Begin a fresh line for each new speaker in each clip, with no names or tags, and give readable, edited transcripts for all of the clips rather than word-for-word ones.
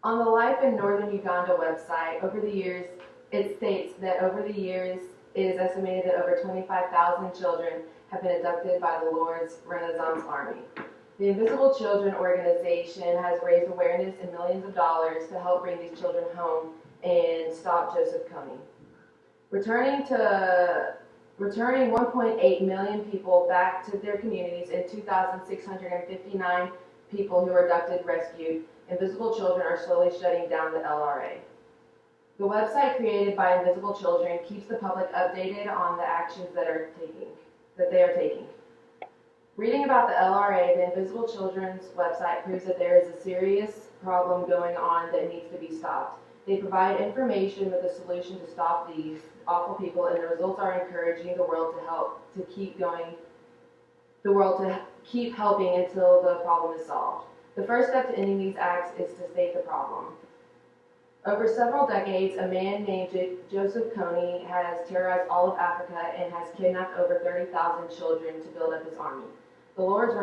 On the Life in Northern Uganda website, it states that over the years, it is estimated that over 25,000 children have been abducted by the Lord's Renaissance Army. The Invisible Children organization has raised awareness and millions of dollars to help bring these children home and stop Joseph Kony. Returning 1.8 million people back to their communities and 2,659 people who were abducted, rescued, Invisible Children are slowly shutting down the LRA. The website created by Invisible Children keeps the public updated on the actions that they are taking. Reading about the LRA, the Invisible Children's website proves that there is a serious problem going on that needs to be stopped. They provide information with a solution to stop these awful people, and the results are encouraging the world to keep helping until the problem is solved. The first step to ending these acts is to state the problem. Over several decades, a man named Joseph Kony has terrorized all of Africa and has kidnapped over 30,000 children to build up his army. The Lord's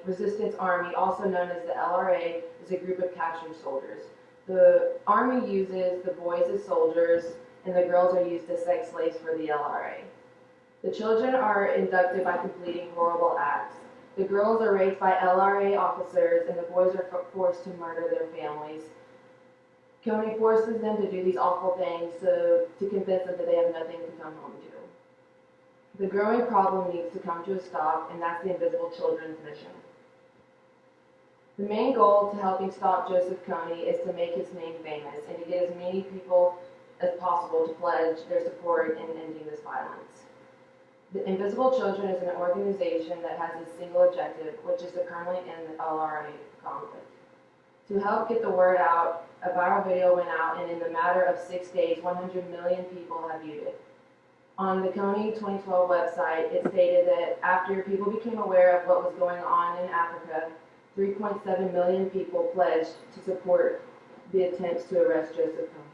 Resistance Army, also known as the LRA, is a group of captured soldiers. The army uses the boys as soldiers, and the girls are used as sex slaves for the LRA. The children are inducted by completing horrible acts. The girls are raped by LRA officers, and the boys are forced to murder their families. Kony forces them to do these awful things to convince them that they have nothing to come home to. The growing problem needs to come to a stop, and that's the Invisible Children's mission. The main goal to helping stop Joseph Kony is to make his name famous and to get as many people as possible to pledge their support in ending this violence. The Invisible Children is an organization that has a single objective, which is to permanently end the LRA conflict. To help get the word out, a viral video went out, and in the matter of 6 days, 100 million people have viewed it. On the Kony 2012 website, it stated that after people became aware of what was going on in Africa, 3.7 million people pledged to support the attempts to arrest Joseph Kony.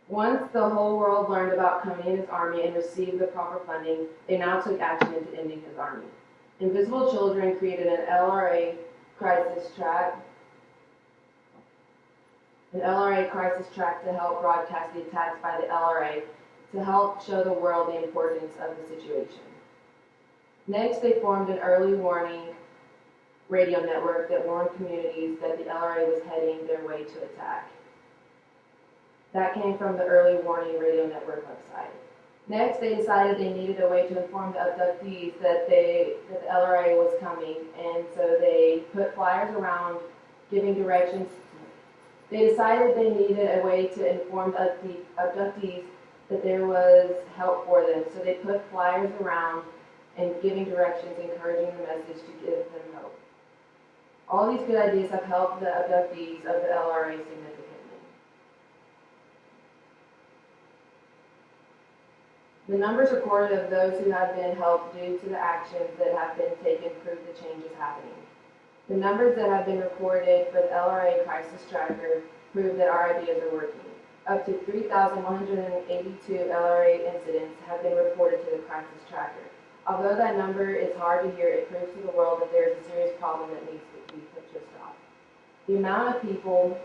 Once the whole world learned about Kony and his army and received the proper funding, they now took action into ending his army. Invisible Children created an LRA crisis track to help broadcast the attacks by the LRA to help show the world the importance of the situation. Next, they formed an early warning radio network that warned communities that the LRA was heading their way to attack. That came from the Early Warning Radio Network website. Next, they decided they needed a way to inform the abductees that the LRA was coming, and so they put flyers around giving directions. They decided they needed a way to inform the abductees that there was help for them, so they put flyers around and giving directions, encouraging the message to give them hope. All these good ideas have helped the abductees of the LRA significantly. The numbers recorded of those who have been helped due to the actions that have been taken prove the change is happening. The numbers that have been recorded for the LRA Crisis Tracker prove that our ideas are working. Up to 3,182 LRA incidents have been reported to the Crisis Tracker. Although that number is hard to hear, it proves to the world that there is a serious problem that needs to be put to a stop. The amount of people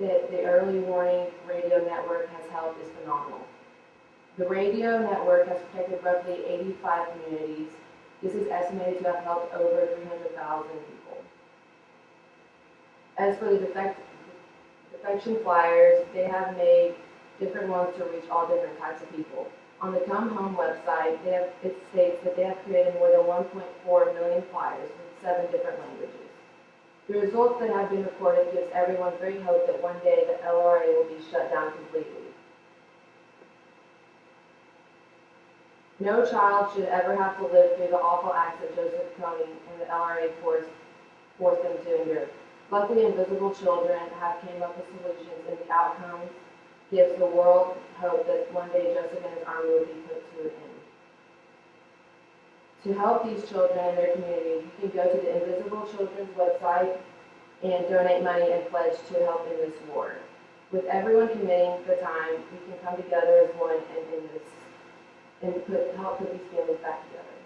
that the Early Warning Radio Network has helped is phenomenal. The radio network has protected roughly 85 communities. This is estimated to have helped over 300,000 people. As for the defection flyers, they have made different ones to reach all different types of people. On the Come Home website, it states that they have created more than 1.4 million flyers in 7 different languages. The results that have been reported gives everyone great hope that one day the LRA will be shut down completely. No child should ever have to live through the awful acts that Joseph Kony and the LRA forced them to endure. Luckily, Invisible Children have came up with solutions, and the outcomes gives the world hope that one day Joseph and his army will be put to an end. To help these children and their community, you can go to the Invisible Children's website and donate money and pledge to help in this war. With everyone committing the time, we can come together as one and end this, and help put these families back together.